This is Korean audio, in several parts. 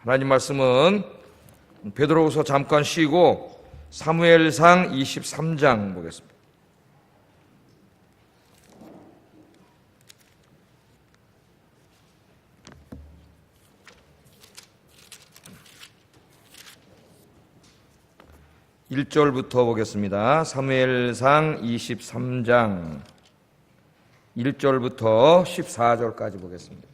하나님 말씀은 베드로후서 잠깐 쉬고 사무엘상 23장 보겠습니다. (1절부터) 보겠습니다. 사무엘상 23장 1절부터 14절까지 보겠습니다.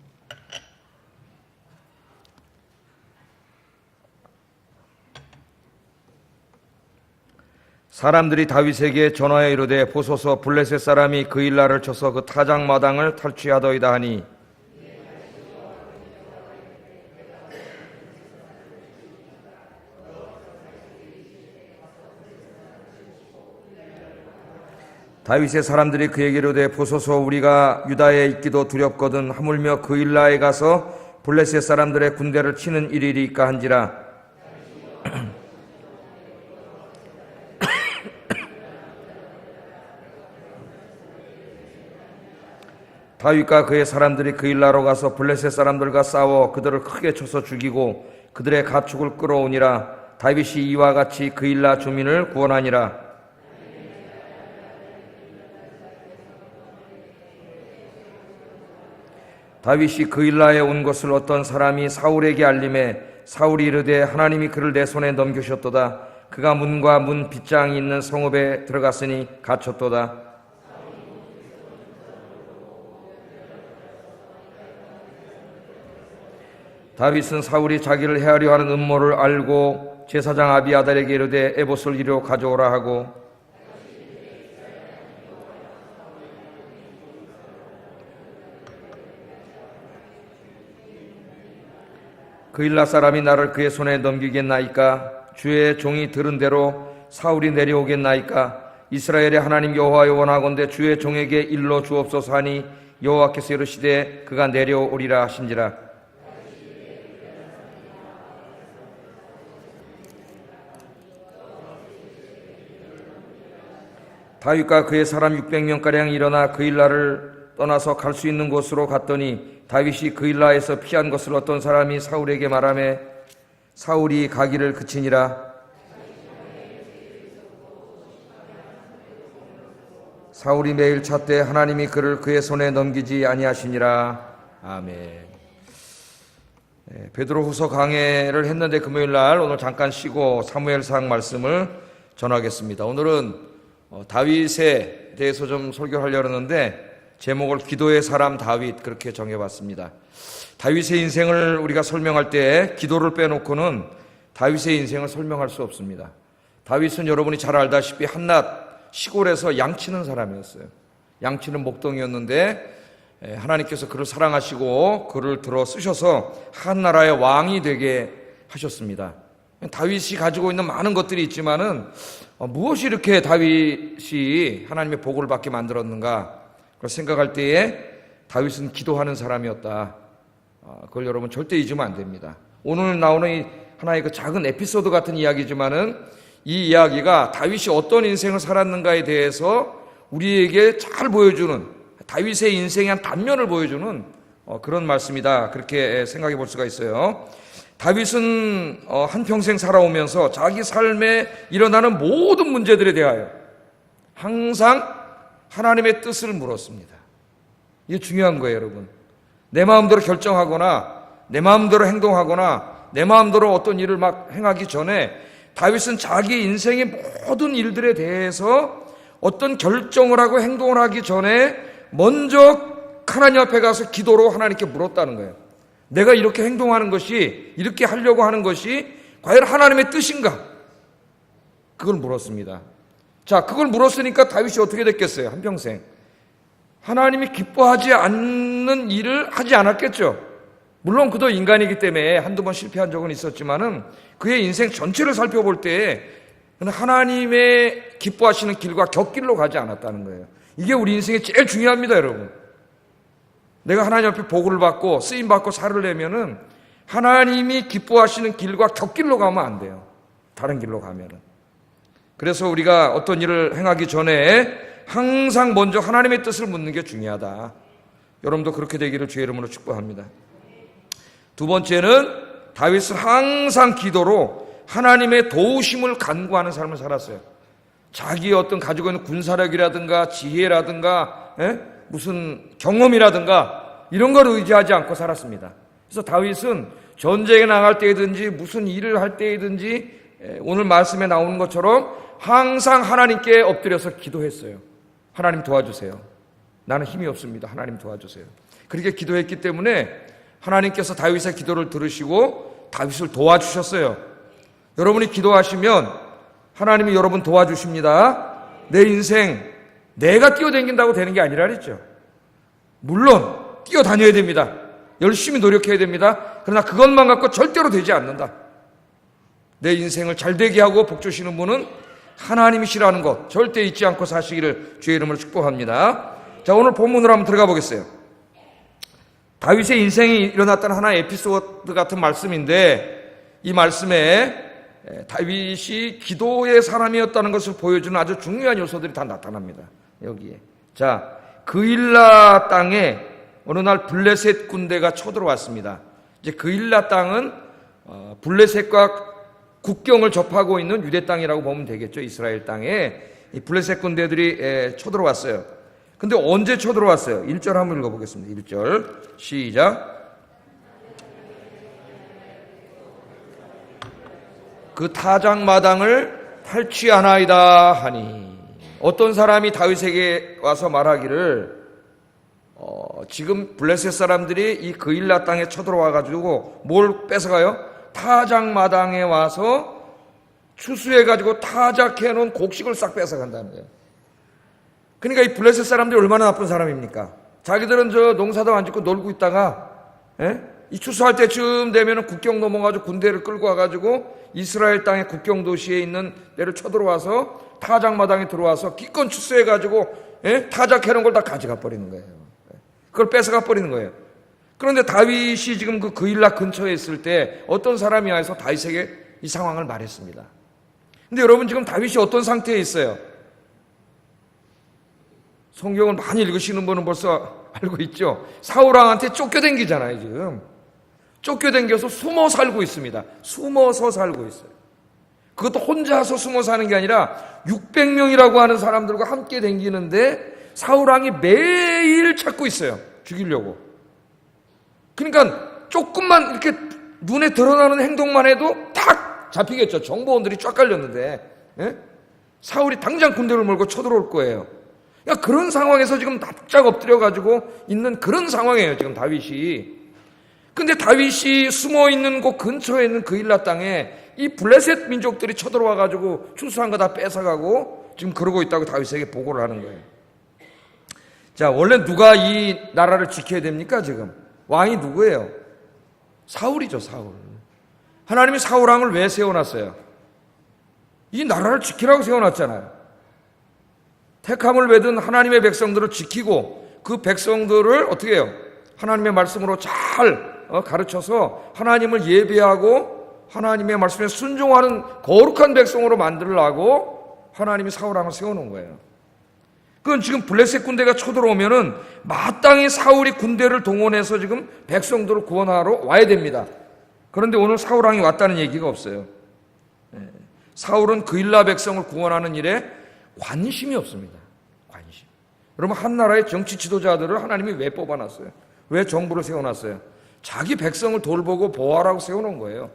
사람들이 다윗에게 전하여 이르되 보소서 블레셋 사람이 그일라를 쳐서 그 타작 마당을 탈취하더이다 하니 다윗의 사람들이 그에게 이르되 보소서 우리가 유다에 있기도 두렵거든 하물며 그일라에 가서 블레셋 사람들의 군대를 치는 일이리까 한지라. 다윗과 그의 사람들이 그일라로 가서 블레셋 사람들과 싸워 그들을 크게 쳐서 죽이고 그들의 가축을 끌어오니라. 다윗이 이와 같이 그일라 주민을 구원하니라. 다윗이 그일라에 온 것을 어떤 사람이 사울에게 알림해 사울이 이르되 하나님이 그를 내 손에 넘기셨도다. 그가 문과 문 빗장이 있는 성읍에 들어갔으니 갇혔도다. 다윗은 사울이 자기를 해하려 하는 음모를 알고 제사장 아비아달에게 이르되 에봇을 이리로 가져오라 하고 그일라 사람이 나를 그의 손에 넘기겠나이까? 주의 종이 들은 대로 사울이 내려오겠나이까? 이스라엘의 하나님 여호와여 원하건대 주의 종에게 일러 주옵소서 하니 여호와께서 이르시되 그가 내려오리라 하신지라. 다윗과 그의 사람 600명가량 일어나 그일라를 떠나서 갈 수 있는 곳으로 갔더니 다윗이 그일라에서 피한 것을 어떤 사람이 사울에게 말하매 사울이 가기를 그치니라. 사울이 매일 찾되 하나님이 그를 그의 손에 넘기지 아니하시니라. 아멘. 베드로후서 강해를 했는데 금요일날 오늘 잠깐 쉬고 사무엘상 말씀을 전하겠습니다. 오늘은 다윗에 대해서 좀 설교하려고 하는데 제목을 기도의 사람 다윗 그렇게 정해봤습니다. 다윗의 인생을 우리가 설명할 때 기도를 빼놓고는 다윗의 인생을 설명할 수 없습니다. 다윗은 여러분이 잘 알다시피 한낱 시골에서 양치는 사람이었어요. 양치는 목동이었는데 하나님께서 그를 사랑하시고 그를 들어 쓰셔서 한 나라의 왕이 되게 하셨습니다. 다윗이 가지고 있는 많은 것들이 있지만은 무엇이 이렇게 다윗이 하나님의 복을 받게 만들었는가 그걸 생각할 때에 다윗은 기도하는 사람이었다. 그걸 여러분 절대 잊으면 안 됩니다. 오늘 나오는 이 하나의 그 작은 에피소드 같은 이야기지만은 이 이야기가 다윗이 어떤 인생을 살았는가에 대해서 우리에게 잘 보여주는 다윗의 인생의 한 단면을 보여주는 그런 말씀이다. 그렇게 생각해 볼 수가 있어요. 다윗은 한평생 살아오면서 자기 삶에 일어나는 모든 문제들에 대하여 항상 하나님의 뜻을 물었습니다. 이게 중요한 거예요, 여러분. 내 마음대로 결정하거나 내 마음대로 행동하거나 내 마음대로 어떤 일을 막 행하기 전에 다윗은 자기 인생의 모든 일들에 대해서 어떤 결정을 하고 행동을 하기 전에 먼저 하나님 앞에 가서 기도로 하나님께 물었다는 거예요. 내가 이렇게 행동하는 것이, 이렇게 하려고 하는 것이 과연 하나님의 뜻인가? 그걸 물었습니다. 자, 그걸 물었으니까 다윗이 어떻게 됐겠어요? 한평생 하나님이 기뻐하지 않는 일을 하지 않았겠죠. 물론 그도 인간이기 때문에 한두 번 실패한 적은 있었지만은 그의 인생 전체를 살펴볼 때 하나님의 기뻐하시는 길과 곁길로 가지 않았다는 거예요. 이게 우리 인생에 제일 중요합니다, 여러분. 내가 하나님 앞에 보고를 받고 쓰임 받고 살으려면은 하나님이 기뻐하시는 길과 곁길로 가면 안 돼요. 다른 길로 가면은. 그래서 우리가 어떤 일을 행하기 전에 항상 먼저 하나님의 뜻을 묻는 게 중요하다. 여러분도 그렇게 되기를 주의 이름으로 축복합니다. 두 번째는 다윗은 항상 기도로 하나님의 도우심을 간구하는 삶을 살았어요. 자기의 어떤 가지고 있는 군사력이라든가 지혜라든가 무슨 경험이라든가 이런 걸 의지하지 않고 살았습니다. 그래서 다윗은 전쟁에 나갈 때이든지 무슨 일을 할 때이든지 오늘 말씀에 나오는 것처럼 항상 하나님께 엎드려서 기도했어요. 하나님 도와주세요. 나는 힘이 없습니다. 하나님 도와주세요. 그렇게 기도했기 때문에 하나님께서 다윗의 기도를 들으시고 다윗을 도와주셨어요. 여러분이 기도하시면 하나님이 여러분 도와주십니다. 내 인생 내가 뛰어다닌다고 되는 게 아니라 그랬죠. 물론 뛰어다녀야 됩니다. 열심히 노력해야 됩니다. 그러나 그것만 갖고 절대로 되지 않는다. 내 인생을 잘되게 하고 복 주시는 분은 하나님이시라는 것 절대 잊지 않고 사시기를 주의 이름으로 축복합니다. 자, 오늘 본문으로 한번 들어가 보겠어요. 다윗의 인생이 일어났다는 하나의 에피소드 같은 말씀인데 이 말씀에 다윗이 기도의 사람이었다는 것을 보여주는 아주 중요한 요소들이 다 나타납니다. 여기에. 자, 그일라 땅에 어느 날 블레셋 군대가 쳐들어왔습니다. 이제 그일라 땅은 블레셋과 국경을 접하고 있는 유대 땅이라고 보면 되겠죠. 이스라엘 땅에 이 블레셋 군대들이 쳐들어왔어요. 근데 언제 쳐들어왔어요? 1절 한번 읽어보겠습니다. 1절 시작. 그 타작마당을 탈취하나이다 하니. 어떤 사람이 다윗에게 와서 말하기를 지금 블레셋 사람들이 이 그일라 땅에 쳐들어와가지고 뭘 뺏어가요? 타작마당에 와서 추수해가지고 타작해놓은 곡식을 싹 뺏어간다는 거예요. 그러니까 이 블레셋 사람들이 얼마나 나쁜 사람입니까? 자기들은 저 농사도 안 짓고 놀고 있다가 이 추수할 때쯤 되면 국경 넘어가지고 군대를 끌고 와가지고 이스라엘 땅의 국경 도시에 있는 데를 쳐들어와서 타작마당에 들어와서 기껏 추수해가지고 타작해놓은 걸 다 가져가 버리는 거예요. 그걸 뺏어가 버리는 거예요. 그런데 다윗이 지금 그 그일라 근처에 있을 때 어떤 사람이 와서 다윗에게 이 상황을 말했습니다. 근데 여러분 지금 다윗이 어떤 상태에 있어요? 성경을 많이 읽으시는 분은 벌써 알고 있죠. 사울왕한테 쫓겨댕기잖아요. 지금 쫓겨댕겨서 숨어 살고 있습니다. 숨어서 살고 있어요. 그것도 혼자서 숨어 사는 게 아니라 600명이라고 하는 사람들과 함께 댕기는데 사울왕이 매일 찾고 있어요. 죽이려고. 그러니까 조금만 이렇게 눈에 드러나는 행동만 해도 탁 잡히겠죠. 정보원들이 쫙 깔렸는데 사울이 당장 군대를 몰고 쳐들어올 거예요. 그러니까 그런 상황에서 지금 납작 엎드려가지고 있는 그런 상황이에요. 지금 다윗이. 근데 다윗이 숨어있는 곳 근처에 있는 그일라 땅에 이 블레셋 민족들이 쳐들어와가지고 추수한 거 다 뺏어가고 지금 그러고 있다고 다윗에게 보고를 하는 거예요. 자, 원래 누가 이 나라를 지켜야 됩니까? 지금 왕이 누구예요? 사울이죠. 사울. 하나님이 사울왕을 왜 세워놨어요? 이 나라를 지키라고 세워놨잖아요. 택함을 받은 하나님의 백성들을 지키고 그 백성들을 어떻게 해요? 하나님의 말씀으로 잘 가르쳐서 하나님을 예배하고 하나님의 말씀에 순종하는 거룩한 백성으로 만들려고 하나님이 사울왕을 세워놓은 거예요. 그건 지금 블레셋 군대가 쳐들어오면은 마땅히 사울이 군대를 동원해서 지금 백성들을 구원하러 와야 됩니다. 그런데 오늘 사울왕이 왔다는 얘기가 없어요. 사울은 그일라 백성을 구원하는 일에 관심이 없습니다. 관심. 여러분, 한 나라의 정치 지도자들을 하나님이 왜 뽑아놨어요? 왜 정부를 세워놨어요? 자기 백성을 돌보고 보호하라고 세워놓은 거예요.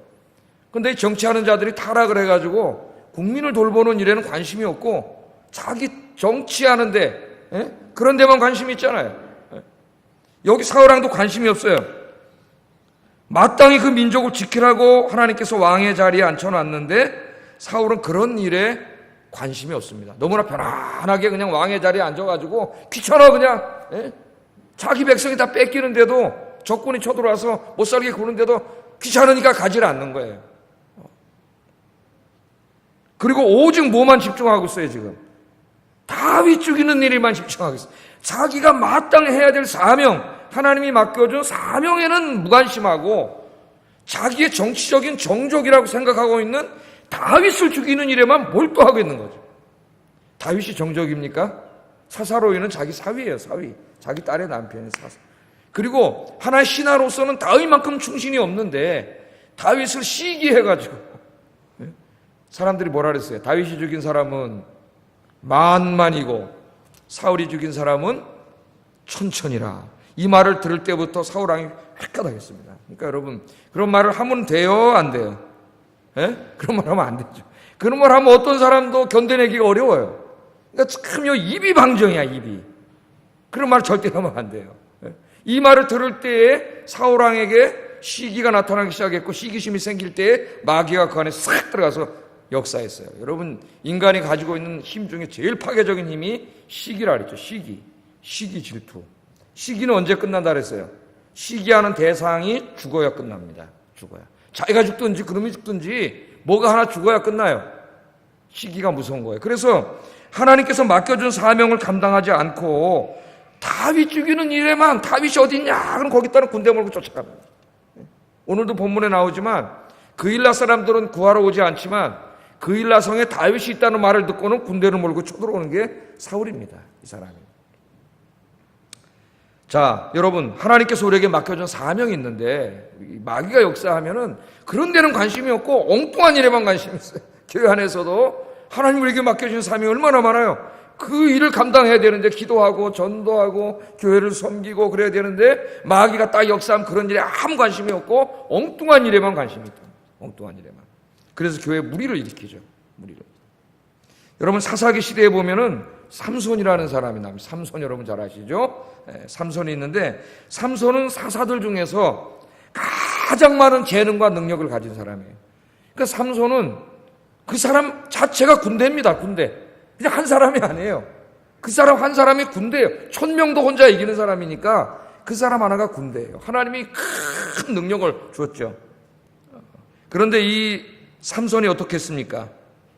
그런데 이 정치하는 자들이 타락을 해가지고 국민을 돌보는 일에는 관심이 없고 자기 정치하는데 그런 데만 관심이 있잖아요. 여기 사울왕도 관심이 없어요. 마땅히 그 민족을 지키라고 하나님께서 왕의 자리에 앉혀놨는데 사울은 그런 일에 관심이 없습니다. 너무나 편안하게 그냥 왕의 자리에 앉아가지고 귀찮아 그냥 자기 백성이 다 뺏기는데도 적군이 쳐들어와서 못 살게 구는데도 귀찮으니까 가지를 않는 거예요. 그리고 오직 뭐만 집중하고 있어요 지금? 다윗 죽이는 일에만 집중하고 있어요. 자기가 마땅히 해야 될 사명, 하나님이 맡겨준 사명에는 무관심하고 자기의 정치적인 정적이라고 생각하고 있는 다윗을 죽이는 일에만 몰두하고 있는 거죠. 다윗이 정적입니까? 사사로이는 자기 사위예요. 사위. 자기 딸의 남편의 사사. 그리고 하나의 신하로서는 다윗만큼 충신이 없는데 다윗을 시기해가지고 사람들이 뭐라 그랬어요? 다윗이 죽인 사람은 만만이고 사울이 죽인 사람은 천천이라. 이 말을 들을 때부터 사울 왕이 획가닥했습니다. 그러니까 여러분, 그런 말을 하면 돼요, 안 돼요? 그런 말 하면 안 되죠. 그런 말 하면 어떤 사람도 견뎌내기가 어려워요. 그러니까 참 입이 방정이야, 입이. 그런 말 절대 하면 안 돼요. 이 말을 들을 때에 사울 왕에게 시기가 나타나기 시작했고, 시기심이 생길 때에 마귀가 그 안에 싹 들어가서 역사했어요. 여러분, 인간이 가지고 있는 힘 중에 제일 파괴적인 힘이 시기라 그랬죠. 시기 질투. 시기는 언제 끝난다 그랬어요? 시기하는 대상이 죽어야 끝납니다. 죽어야. 자기가 죽든지 그놈이 죽든지 뭐가 하나 죽어야 끝나요. 시기가 무서운 거예요. 그래서 하나님께서 맡겨준 사명을 감당하지 않고 다윗 죽이는 일에만, 다윗이 어딨냐? 그럼 거기 따른 군대 몰고 쫓아갑니다. 오늘도 본문에 나오지만 그일라 사람들은 구하러 오지 않지만 그일라 성에 다윗이 있다는 말을 듣고는 군대를 몰고 쳐들어오는 게 사울입니다. 이 사람이. 자, 여러분, 하나님께서 우리에게 맡겨준 사명이 있는데 마귀가 역사하면은 그런 데는 관심이 없고 엉뚱한 일에만 관심이 있어요. 교회 안에서도 하나님 우리에게 맡겨준 사명이 얼마나 많아요. 그 일을 감당해야 되는데, 기도하고 전도하고 교회를 섬기고 그래야 되는데 마귀가 딱 역사하면 그런 일에 아무 관심이 없고 엉뚱한 일에만 관심이 있다. 엉뚱한 일에만. 그래서 교회에 무리를 일으키죠. 무리를. 여러분, 사사기 시대에 보면은 삼손이라는 사람이 나옵니다. 삼손 여러분 잘 아시죠? 삼손이 있는데, 삼손은 사사들 중에서 가장 많은 재능과 능력을 가진 사람이에요. 그러니까 삼손은 그 사람 자체가 군대입니다. 군대. 그냥 한 사람이 아니에요. 그 사람 한 사람이 군대예요. 1000명도 혼자 이기는 사람이니까 그 사람 하나가 군대예요. 하나님이 큰 능력을 주었죠. 그런데 이 삼손이 어떻게 했습니까?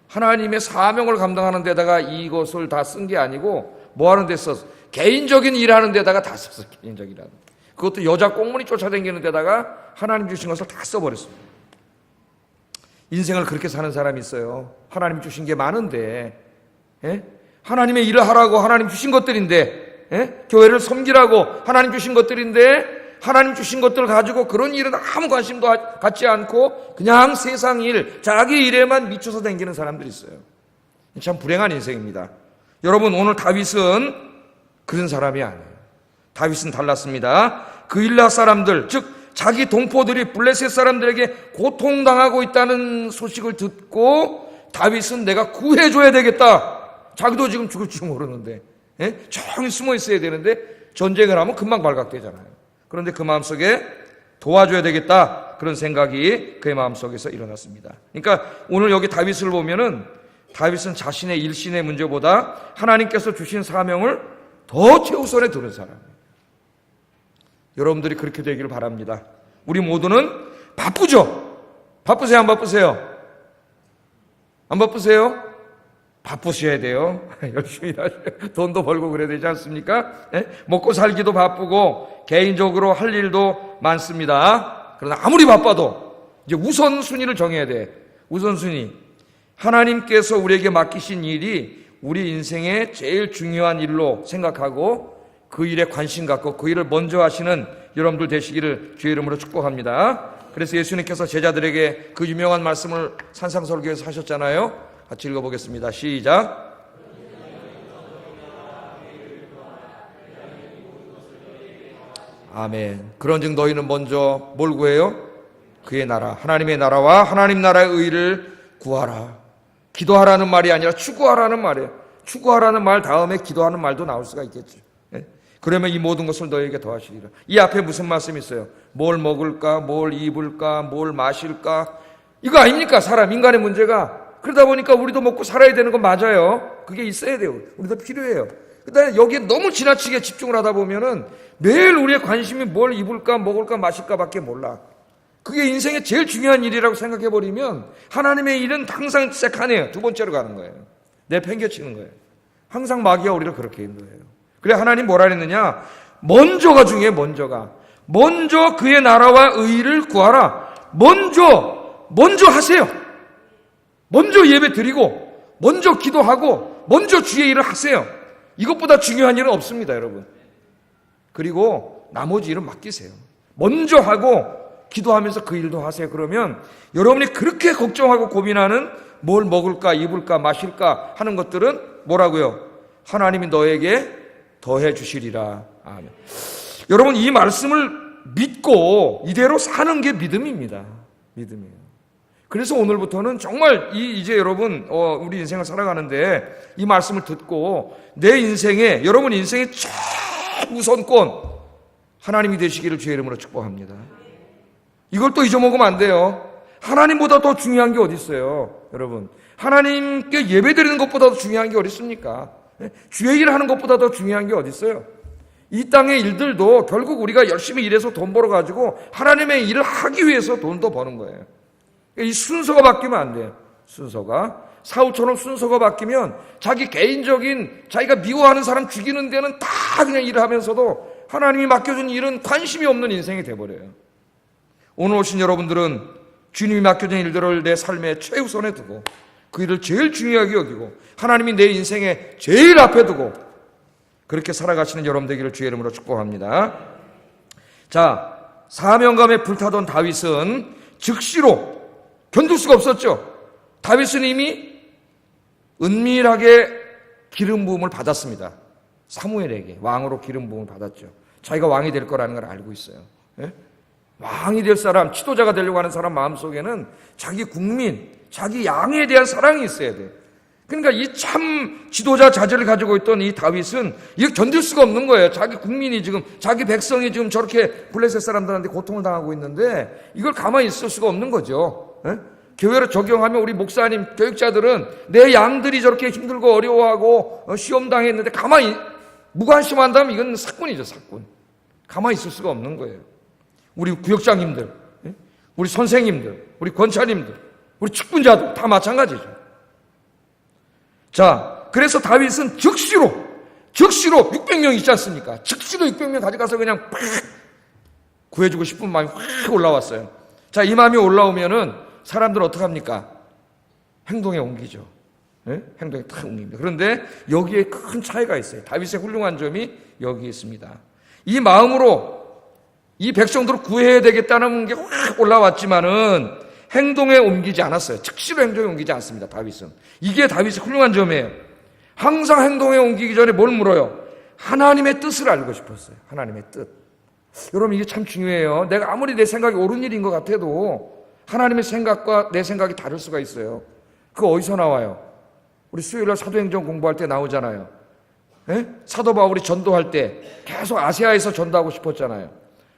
하나님의 사명을 감당하는 데다가 이것을 다 쓴 게 아니고 뭐 하는 데 썼어? 개인적인 일하는 데다가 다 썼어. 개인적인 일하는. 그것도 여자 꽁무니 쫓아다니는 데다가 하나님 주신 것을 다 써버렸습니다. 인생을 그렇게 사는 사람이 있어요. 하나님 주신 게 많은데, 하나님의 일을 하라고 하나님 주신 것들인데, 교회를 섬기라고 하나님 주신 것들인데, 하나님 주신 것들을 가지고 그런 일은 아무 관심도 갖지 않고 그냥 세상 일, 자기 일에만 미쳐서 다니는 사람들이 있어요. 참 불행한 인생입니다. 여러분, 오늘 다윗은 그런 사람이 아니에요. 다윗은 달랐습니다. 그일라 사람들, 즉 자기 동포들이 블레셋 사람들에게 고통당하고 있다는 소식을 듣고 다윗은 내가 구해줘야 되겠다. 자기도 지금 죽을지 모르는데, 조용히 숨어 있어야 되는데 전쟁을 하면 금방 발각되잖아요. 그런데 그 마음속에 도와줘야 되겠다, 그런 생각이 그의 마음속에서 일어났습니다. 그러니까 오늘 여기 다윗을 보면은 다윗은 자신의 일신의 문제보다 하나님께서 주신 사명을 더 최우선에 두는 사람이에요. 여러분들이 그렇게 되기를 바랍니다. 우리 모두는 바쁘죠? 바쁘세요? 안 바쁘세요? 안 바쁘세요? 바쁘셔야 돼요. 열심히 하셔요. 돈도 벌고 그래야 되지 않습니까? 먹고 살기도 바쁘고 개인적으로 할 일도 많습니다. 그러나 아무리 바빠도 이제 우선순위를 정해야 돼. 우선순위. 하나님께서 우리에게 맡기신 일이 우리 인생의 제일 중요한 일로 생각하고 그 일에 관심 갖고 그 일을 먼저 하시는 여러분들 되시기를 주의 이름으로 축복합니다. 그래서 예수님께서 제자들에게 그 유명한 말씀을 산상설교에서 하셨잖아요. 같이 읽어보겠습니다. 시작. 아멘. 그런즉 너희는 먼저 뭘 구해요? 그의 나라, 하나님의 나라와 하나님 나라의 의를 구하라. 기도하라는 말이 아니라 추구하라는 말이에요. 추구하라는 말 다음에 기도하는 말도 나올 수가 있겠죠. 그러면 이 모든 것을 너희에게 더하시리라. 이 앞에 무슨 말씀이 있어요? 뭘 먹을까? 뭘 입을까? 뭘 마실까? 이거 아닙니까? 사람, 인간의 문제가. 그러다 보니까 우리도 먹고 살아야 되는 건 맞아요. 그게 있어야 돼요. 우리도 필요해요. 그런데 여기에 너무 지나치게 집중을 하다 보면은 매일 우리의 관심이 뭘 입을까, 먹을까, 마실까 밖에 몰라. 그게 인생의 제일 중요한 일이라고 생각해버리면 하나님의 일은 항상 세컨이에요. 두 번째로 가는 거예요. 내팽개치는 거예요. 항상 마귀가 우리를 그렇게 인도해요. 그래, 하나님 뭐라 그랬느냐? 먼저가 중요해. 먼저 그의 나라와 의를 구하라. 먼저 하세요. 먼저 예배 드리고 먼저 기도하고 먼저 주의 일을 하세요. 이것보다 중요한 일은 없습니다, 여러분. 그리고 나머지 일은 맡기세요. 먼저 하고 기도하면서 그 일도 하세요. 그러면 여러분이 그렇게 걱정하고 고민하는 뭘 먹을까, 입을까, 마실까 하는 것들은 뭐라고요? 하나님이 너에게 더해 주시리라. 아멘. 여러분, 이 말씀을 믿고 이대로 사는 게 믿음입니다. 믿음이에요. 그래서 오늘부터는 정말 이제 여러분 우리 인생을 살아가는데 이 말씀을 듣고 내 인생에, 여러분 인생의 최우선권 하나님이 되시기를 주의 이름으로 축복합니다. 이걸 또 잊어먹으면 안 돼요. 하나님보다 더 중요한 게 어디 있어요, 여러분? 하나님께 예배드리는 것보다 더 중요한 게 어디 있습니까? 주의 일을 하는 것보다 더 중요한 게 어디 있어요? 이 땅의 일들도 결국 우리가 열심히 일해서 돈 벌어가지고 하나님의 일을 하기 위해서 돈도 버는 거예요. 이 순서가 바뀌면 안 돼요. 순서가. 사울처럼 순서가 바뀌면 자기 개인적인, 자기가 미워하는 사람 죽이는 데는 다 그냥 일을 하면서도 하나님이 맡겨준 일은 관심이 없는 인생이 돼버려요. 오늘 오신 여러분들은 주님이 맡겨준 일들을 내 삶의 최우선에 두고 그 일을 제일 중요하게 여기고 하나님이 내 인생에 제일 앞에 두고 그렇게 살아가시는 여러분 되기를 주의 이름으로 축복합니다. 자, 사명감에 불타던 다윗은 즉시로 견딜 수가 없었죠. 다윗은 이미 은밀하게 기름 부음을 받았습니다. 사무엘에게 왕으로 기름 부음을 받았죠. 자기가 왕이 될 거라는 걸 알고 있어요. 예? 왕이 될 사람, 지도자가 되려고 하는 사람 마음속에는 자기 국민, 자기 양에 대한 사랑이 있어야 돼요. 그러니까 이 참 지도자 자질을 가지고 있던 이 다윗은 이거 견딜 수가 없는 거예요. 자기 국민이 지금, 자기 백성이 지금 저렇게 블레셋 사람들한테 고통을 당하고 있는데 이걸 가만히 있을 수가 없는 거죠. 예? 교회로 적용하면 우리 목사님, 교육자들은 내 양들이 저렇게 힘들고 어려워하고 시험 당했는데 가만히 무관심한다면 이건 사꾼이죠, 사꾼. 가만히 있을 수가 없는 거예요. 우리 구역장님들, 우리 선생님들, 우리 권사님들, 우리 측분자들 다 마찬가지죠. 자, 그래서 다윗은 즉시로 600명 있지 않습니까? 즉시로 600명 가져가서 그냥 팍 구해주고 싶은 마음이 확 올라왔어요. 자, 이 마음이 올라오면은 사람들은 어떻게 합니까? 행동에 옮기죠. 네? 행동에 탁 옮깁니다. 그런데 여기에 큰 차이가 있어요. 다윗의 훌륭한 점이 여기 있습니다. 이 마음으로 이 백성들을 구해야 되겠다는 게 확 올라왔지만은 행동에 옮기지 않았어요. 즉시로 행동에 옮기지 않습니다. 다윗은. 이게 다윗의 훌륭한 점이에요. 항상 행동에 옮기기 전에 뭘 물어요? 하나님의 뜻을 알고 싶었어요. 하나님의 뜻. 여러분, 이게 참 중요해요. 내가 아무리 내 생각이 옳은 일인 것 같아도 하나님의 생각과 내 생각이 다를 수가 있어요. 그거 어디서 나와요? 우리 수요일날 사도행전 공부할 때 나오잖아요. 예? 사도 바울이 전도할 때 계속 아시아에서 전도하고 싶었잖아요.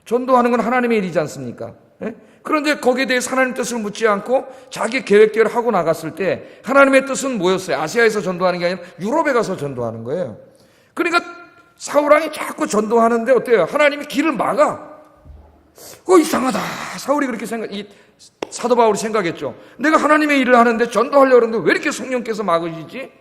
전도하는 건 하나님의 일이지 않습니까? 예? 그런데 거기에 대해서 하나님 뜻을 묻지 않고 자기 계획대로 하고 나갔을 때 하나님의 뜻은 뭐였어요? 아시아에서 전도하는 게 아니라 유럽에 가서 전도하는 거예요. 그러니까 사울왕이 자꾸 전도하는데 어때요? 하나님이 길을 막아. 이상하다. 사울이 그렇게 사도 바울이 생각했죠. 내가 하나님의 일을 하는데 전도하려고 하는데 왜 이렇게 성령께서 막으시지?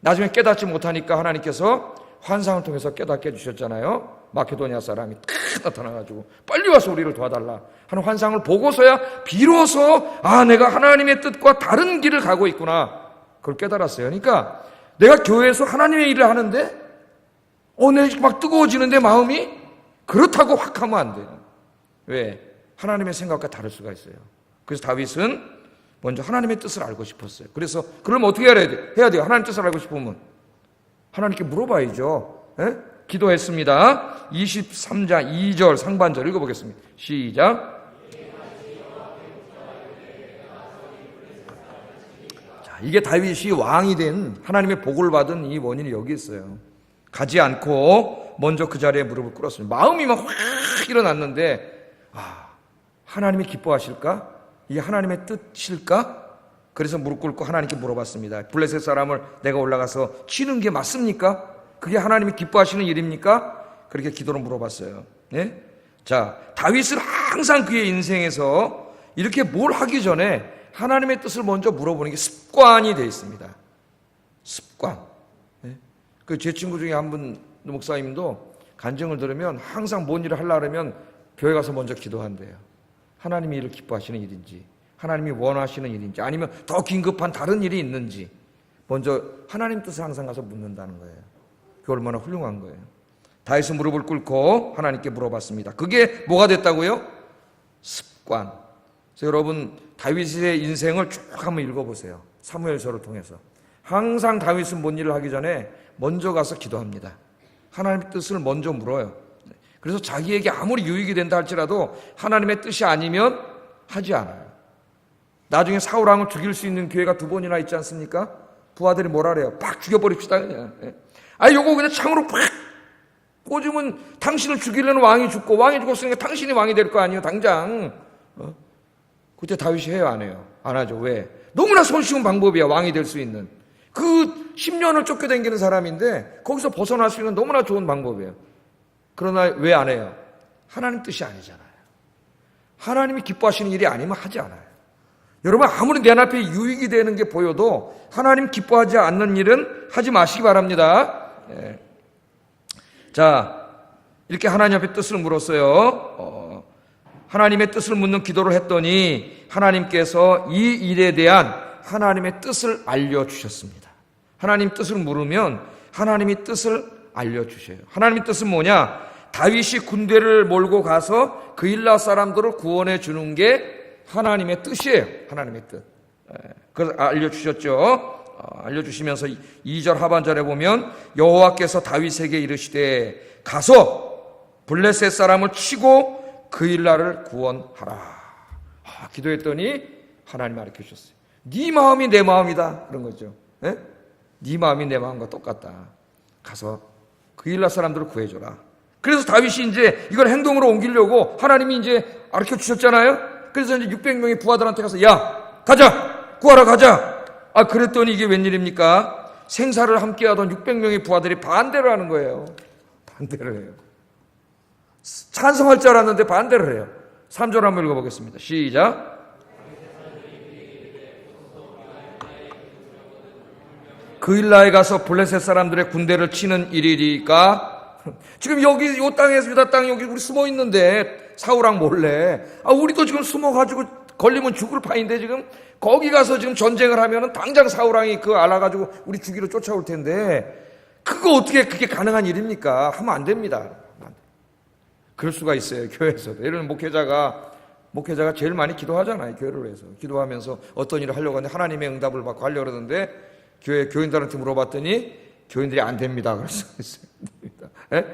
나중에 깨닫지 못하니까 하나님께서 환상을 통해서 깨닫게 해주셨잖아요. 마케도니아 사람이 탁 나타나가지고 빨리 와서 우리를 도와달라 하는 환상을 보고서야 비로소 내가 하나님의 뜻과 다른 길을 가고 있구나, 그걸 깨달았어요. 그러니까 내가 교회에서 하나님의 일을 하는데 내 막 뜨거워지는데 마음이, 그렇다고 확 하면 안 돼요. 왜? 하나님의 생각과 다를 수가 있어요. 그래서 다윗은 먼저 하나님의 뜻을 알고 싶었어요. 그래서 그러면 어떻게 해야 돼요? 하나님 뜻을 알고 싶으면 하나님께 물어봐야죠. 예? 기도했습니다. 23장 2절 상반절 읽어보겠습니다. 시작. 자, 이게 다윗이 왕이 된, 하나님의 복을 받은 이 원인이 여기 있어요. 가지 않고 먼저 그 자리에 무릎을 꿇었습니다. 마음이 막 확 일어났는데 하나님이 기뻐하실까? 이게 하나님의 뜻일까? 그래서 무릎 꿇고 하나님께 물어봤습니다. 블레셋 사람을 내가 올라가서 치는 게 맞습니까? 그게 하나님이 기뻐하시는 일입니까? 그렇게 기도로 물어봤어요. 네? 자, 다윗은 항상 그의 인생에서 이렇게 뭘 하기 전에 하나님의 뜻을 먼저 물어보는 게 습관이 되어 있습니다. 습관. 네? 제 친구 중에 한 분 목사님도 간증을 들으면 항상 뭔 일을 하려고 하면 교회 가서 먼저 기도한대요. 하나님이 이를 기뻐하시는 일인지, 하나님이 원하시는 일인지, 아니면 더 긴급한 다른 일이 있는지 먼저 하나님 뜻을 항상 가서 묻는다는 거예요. 그게 얼마나 훌륭한 거예요. 다윗은 무릎을 꿇고 하나님께 물어봤습니다. 그게 뭐가 됐다고요? 습관. 그래서 여러분 다윗의 인생을 쭉 한번 읽어보세요. 사무엘서를 통해서. 항상 다윗은 뭔 일을 하기 전에 먼저 가서 기도합니다. 하나님의 뜻을 먼저 물어요. 그래서 자기에게 아무리 유익이 된다 할지라도 하나님의 뜻이 아니면 하지 않아요. 나중에 사울왕을 죽일 수 있는 기회가 2번이나 있지 않습니까? 부하들이 뭐라 그래요? 팍 죽여버립시다 그냥. 요거 그냥 창으로 팍 꽂으면 당신을 죽이려는 왕이 죽고, 왕이 죽었으니까 당신이 왕이 될 거 아니에요 당장. 그때 다윗이 해요 안 해요? 안 하죠. 왜? 너무나 손쉬운 방법이야 왕이 될 수 있는. 그 10년을 쫓겨다니는 사람인데 거기서 벗어날 수 있는 너무나 좋은 방법이에요. 그러나 왜 안 해요? 하나님 뜻이 아니잖아요. 하나님이 기뻐하시는 일이 아니면 하지 않아요. 여러분 아무리 내 앞에 유익이 되는 게 보여도 하나님 기뻐하지 않는 일은 하지 마시기 바랍니다. 자, 이렇게 하나님 앞에 뜻을 물었어요. 하나님의 뜻을 묻는 기도를 했더니 하나님께서 이 일에 대한 하나님의 뜻을 알려주셨습니다. 하나님 뜻을 물으면 하나님이 뜻을 알려주셔요. 하나님의 뜻은 뭐냐? 다윗이 군대를 몰고 가서 그일라 사람들을 구원해 주는 게 하나님의 뜻이에요. 하나님의 뜻. 그래서 알려주셨죠. 알려주시면서 2절 하반절에 보면 여호와께서 다윗에게 이르시되 가서 블레셋 사람을 치고 그일라를 구원하라. 기도했더니 하나님 가르쳐 주셨어요. 네 마음이 내 마음이다. 그런 거죠. 네 마음이 내 마음과 똑같다. 가서 그일라 사람들을 구해줘라. 그래서 다윗이 이제 이걸 행동으로 옮기려고 하나님이 이제 가르쳐 주셨잖아요. 그래서 이제 600명의 부하들한테 가서 야 가자 구하러 가자. 그랬더니 이게 웬일입니까? 생사를 함께하던 600명의 부하들이 반대를 하는 거예요. 반대를 해요. 찬성할 줄 알았는데 반대를 해요. 3절 한번 읽어보겠습니다. 시작. 그일라에 가서 블레셋 사람들의 군대를 치는 일이니까. 지금 여기 요 땅에서 유다 땅 여기 우리 숨어 있는데 사울왕 몰래 우리도 지금 숨어가지고 걸리면 죽을 판인데 지금 거기 가서 지금 전쟁을 하면은 당장 사울왕이 그거 알아가지고 우리 죽이러 쫓아올 텐데 그거 어떻게 그게 가능한 일입니까? 하면 안 됩니다. 그럴 수가 있어요. 교회에서도. 예를 들면 목회자가 제일 많이 기도하잖아요. 교회를 위해서. 기도하면서 어떤 일을 하려고 하는데 하나님의 응답을 받고 하려고 그러는데 교인들한테 물어봤더니 교인들이 안 됩니다. 그럴 수가 있어요.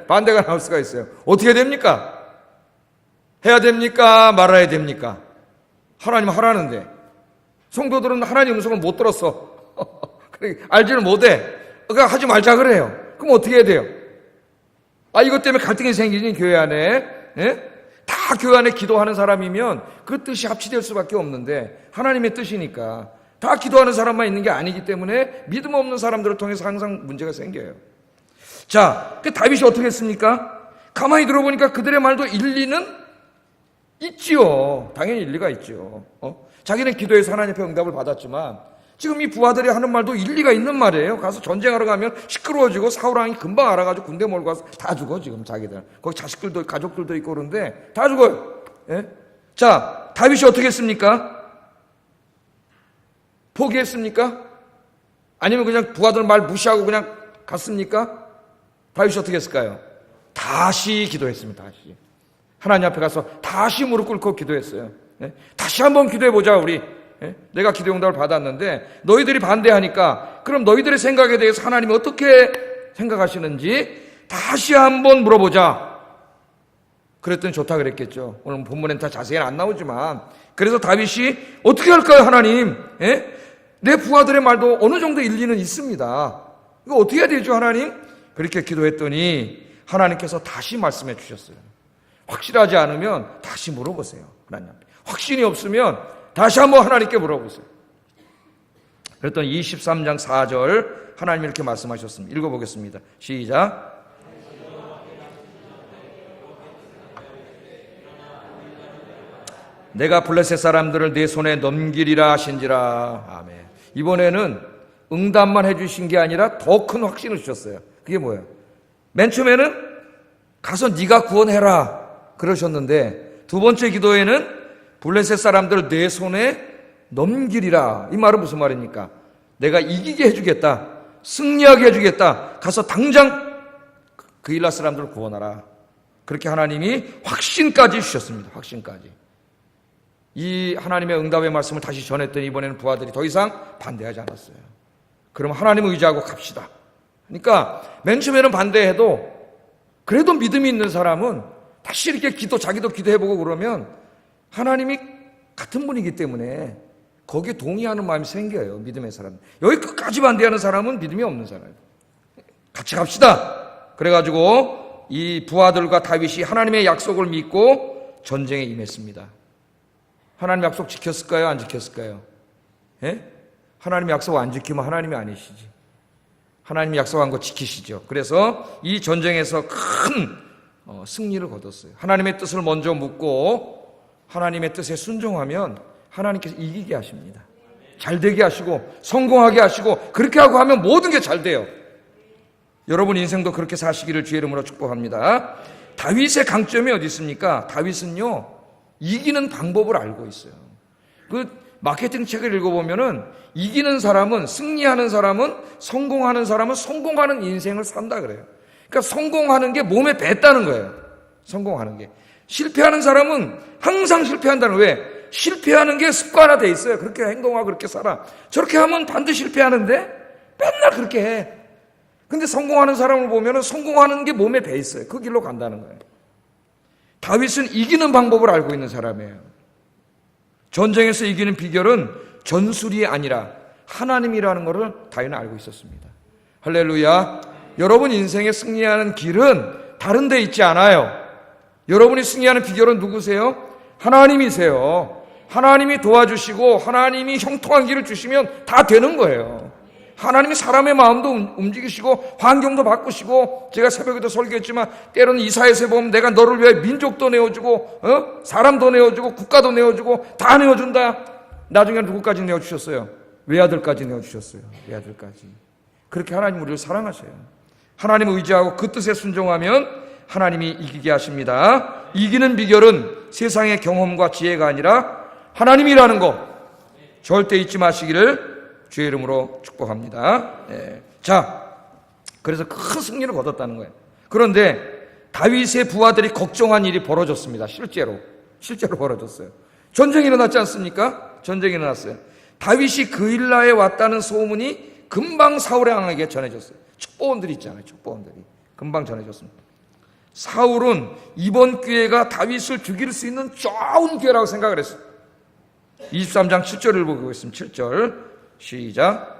반대가 나올 수가 있어요. 어떻게 됩니까? 해야 됩니까? 말아야 됩니까? 하나님 하라는데 성도들은 하나님 음성을 못 들었어. 알지를 못해. 그러니까 하지 말자 그래요. 그럼 어떻게 해야 돼요? 이것 때문에 갈등이 생기니 교회 안에 다 교회 안에 기도하는 사람이면 그 뜻이 합치될 수밖에 없는데 하나님의 뜻이니까 다 기도하는 사람만 있는 게 아니기 때문에 믿음 없는 사람들을 통해서 항상 문제가 생겨요. 자, 그 다윗이 어떻게 했습니까? 가만히 들어보니까 그들의 말도 일리는 있지요. 당연히 일리가 있죠. 자기는 기도해서 하나님 앞에 응답을 받았지만 지금 이 부하들이 하는 말도 일리가 있는 말이에요. 가서 전쟁하러 가면 시끄러워지고 사울왕이 금방 알아가지고 군대 몰고 가서 다 죽어 지금 자기들. 거기 자식들도 가족들도 있고 그런데 다 죽어요. 자, 다윗이 어떻게 했습니까? 포기했습니까? 아니면 그냥 부하들 말 무시하고 그냥 갔습니까? 다윗이 어떻게 했을까요? 다시 기도했습니다. 다시. 하나님 앞에 가서 다시 무릎 꿇고 기도했어요. 다시 한번 기도해보자 우리. 내가 기도 응답을 받았는데 너희들이 반대하니까 그럼 너희들의 생각에 대해서 하나님이 어떻게 생각하시는지 다시 한번 물어보자. 그랬더니 좋다 그랬겠죠. 오늘 본문엔 다 자세히는 안 나오지만 그래서 다윗이 어떻게 할까요 하나님? 내 부하들의 말도 어느 정도 일리는 있습니다. 이거 어떻게 해야 되죠 하나님? 그렇게 기도했더니 하나님께서 다시 말씀해 주셨어요. 확실하지 않으면 다시 물어보세요. 하나님 앞에. 확신이 없으면 다시 한번 하나님께 물어보세요. 그랬더니 23장 4절 하나님이 이렇게 말씀하셨습니다. 읽어보겠습니다. 시작. 내가 블레셋 사람들을 내 손에 넘기리라 하신지라. 아멘. 이번에는 응답만 해주신 게 아니라 더 큰 확신을 주셨어요. 그게 뭐예요? 맨 처음에는 가서 네가 구원해라 그러셨는데 두 번째 기도에는 블레셋 사람들을 내 손에 넘기리라. 이 말은 무슨 말입니까? 내가 이기게 해주겠다. 승리하게 해주겠다. 가서 당장 그일라 사람들을 구원하라. 그렇게 하나님이 확신까지 주셨습니다. 확신까지. 이 하나님의 응답의 말씀을 다시 전했더니 이번에는 부하들이 더 이상 반대하지 않았어요. 그럼 하나님을 의지하고 갑시다. 그러니까 맨 처음에는 반대해도 그래도 믿음이 있는 사람은 다시 이렇게 자기도 기도해보고 그러면 하나님이 같은 분이기 때문에 거기에 동의하는 마음이 생겨요. 믿음의 사람. 여기 끝까지 반대하는 사람은 믿음이 없는 사람이에요. 같이 갑시다. 그래가지고 이 부하들과 다윗이 하나님의 약속을 믿고 전쟁에 임했습니다. 하나님 약속 지켰을까요? 안 지켰을까요? 예? 하나님 약속 안 지키면 하나님이 아니시지. 하나님이 약속한 거 지키시죠. 그래서 이 전쟁에서 큰 승리를 거뒀어요. 하나님의 뜻을 먼저 묻고 하나님의 뜻에 순종하면 하나님께서 이기게 하십니다. 잘 되게 하시고 성공하게 하시고 그렇게 하고 하면 모든 게 잘 돼요. 여러분 인생도 그렇게 사시기를 주의 이름으로 축복합니다. 다윗의 강점이 어디 있습니까? 다윗은요 이기는 방법을 알고 있어요. 그 마케팅 책을 읽어보면은 이기는 사람은, 승리하는 사람은, 성공하는 사람은 성공하는 인생을 산다 그래요. 그러니까 성공하는 게 몸에 뱄다는 거예요. 성공하는 게. 실패하는 사람은 항상 실패한다는 거예요. 왜? 실패하는 게 습관화돼 있어요. 그렇게 행동하고 그렇게 살아. 저렇게 하면 반드시 실패하는데 맨날 그렇게 해. 근데 성공하는 사람을 보면은 성공하는 게 몸에 배 있어요. 그 길로 간다는 거예요. 다윗은 이기는 방법을 알고 있는 사람이에요. 전쟁에서 이기는 비결은 전술이 아니라 하나님이라는 것을 다윗은 알고 있었습니다. 할렐루야. 여러분 인생에 승리하는 길은 다른 데 있지 않아요. 여러분이 승리하는 비결은 누구세요? 하나님이세요. 하나님이 도와주시고 하나님이 형통한 길을 주시면 다 되는 거예요. 하나님이 사람의 마음도 움직이시고 환경도 바꾸시고, 제가 새벽에도 설교했지만 때로는 이사야서에 보면 내가 너를 위해 민족도 내어주고 사람도 내어주고 국가도 내어주고 다 내어준다. 나중에 누구까지 내어주셨어요? 외아들까지 내어주셨어요. 외아들까지. 그렇게 하나님 우리를 사랑하셔요. 하나님 의지하고 그 뜻에 순종하면 하나님이 이기게 하십니다. 이기는 비결은 세상의 경험과 지혜가 아니라 하나님이라는 거 절대 잊지 마시기를 주의 이름으로 축복합니다. 네. 자, 그래서 큰 승리를 거뒀다는 거예요. 그런데 다윗의 부하들이 걱정한 일이 벌어졌습니다. 실제로 벌어졌어요. 전쟁이 일어났지 않습니까? 전쟁이 일어났어요. 다윗이 그일라에 왔다는 소문이 금방 사울의 왕에게 전해졌어요. 첩보원들이 있잖아요. 첩보원들이 금방 전해졌습니다. 사울은 이번 기회가 다윗을 죽일 수 있는 좋은 기회라고 생각을 했어요. 23장 7절을 보고 있습니다. 7절 시작.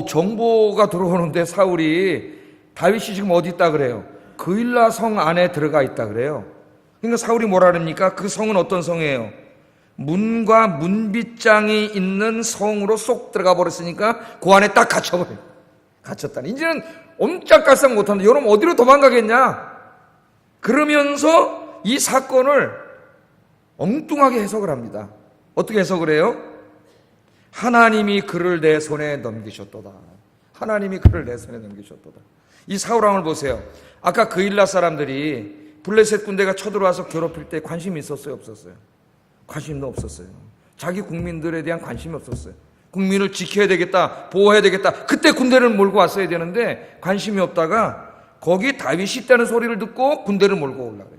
정보가 들어오는데 사울이 다윗이 지금 어디 있다 그래요? 그일라 성 안에 들어가 있다 그래요. 그러니까 사울이 뭐라 그럽니까? 그 성은 어떤 성이에요? 문과 문빗장이 있는 성으로 쏙 들어가 버렸으니까 그 안에 딱 갇혀버려요. 갇혔다니. 이제는 옴짝달싹 못한다. 여러분 어디로 도망가겠냐? 그러면서 이 사건을 엉뚱하게 해석을 합니다. 어떻게 해석을 해요? 하나님이 그를 내 손에 넘기셨도다. 하나님이 그를 내 손에 넘기셨도다. 이 사울왕을 보세요. 아까 그일라 사람들이 블레셋 군대가 쳐들어와서 괴롭힐 때 관심이 있었어요? 없었어요? 관심도 없었어요. 자기 국민들에 대한 관심이 없었어요. 국민을 지켜야 되겠다, 보호해야 되겠다. 그때 군대를 몰고 왔어야 되는데 관심이 없다가 거기 다윗이 있다는 소리를 듣고 군대를 몰고 올라가죠.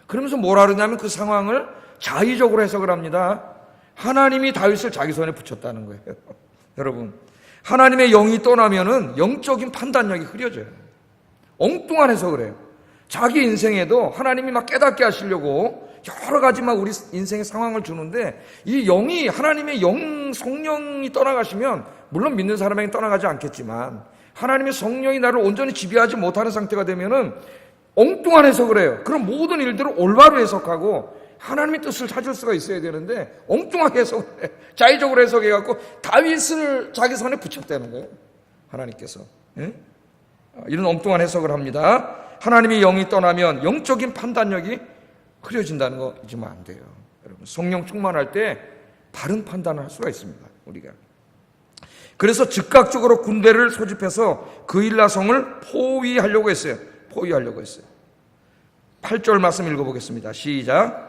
그러면서 뭐라 그러냐면 그 상황을 자의적으로 해석을 합니다. 하나님이 다윗을 자기 손에 붙였다는 거예요. 여러분, 하나님의 영이 떠나면은 영적인 판단력이 흐려져요. 엉뚱한 해석을 해요. 자기 인생에도 하나님이 막 깨닫게 하시려고 여러 가지 막 우리 인생의 상황을 주는데, 이 영이, 하나님의 영, 성령이 떠나가시면, 물론 믿는 사람에게 떠나가지 않겠지만 하나님의 성령이 나를 온전히 지배하지 못하는 상태가 되면은 엉뚱한 해석을 해요. 그럼 모든 일들을 올바로 해석하고 하나님의 뜻을 찾을 수가 있어야 되는데 엉뚱하게 해석을 해. 자의적으로 해석해갖고 다윗을 자기 손에 붙였다는 거예요. 하나님께서. 예? 이런 엉뚱한 해석을 합니다. 하나님의 영이 떠나면 영적인 판단력이 흐려진다는 거 잊으면 안 돼요. 여러분, 성령 충만할 때 바른 판단을 할 수가 있습니다. 우리가. 그래서 즉각적으로 군대를 소집해서 그일라성을 포위하려고 했어요. 8절 말씀 읽어보겠습니다. 시작.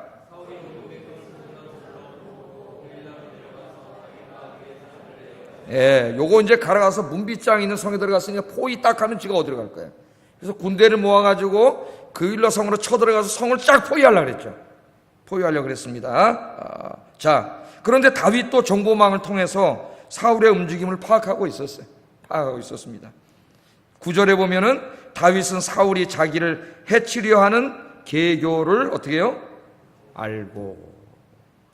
예, 요거 이제 갈아가서 문빗장 있는 성에 들어갔으니까 포위 딱 하면 지가 어디로 갈 거예요. 그래서 군대를 모아가지고 그일라 성으로 쳐들어가서 성을 쫙 포위하려고 그랬죠. 포위하려고 그랬습니다. 자, 그런데 다윗도 정보망을 통해서 사울의 움직임을 파악하고 있었습니다. 9절에 보면은 다윗은 사울이 자기를 해치려 하는 계교를 어떻게 해요?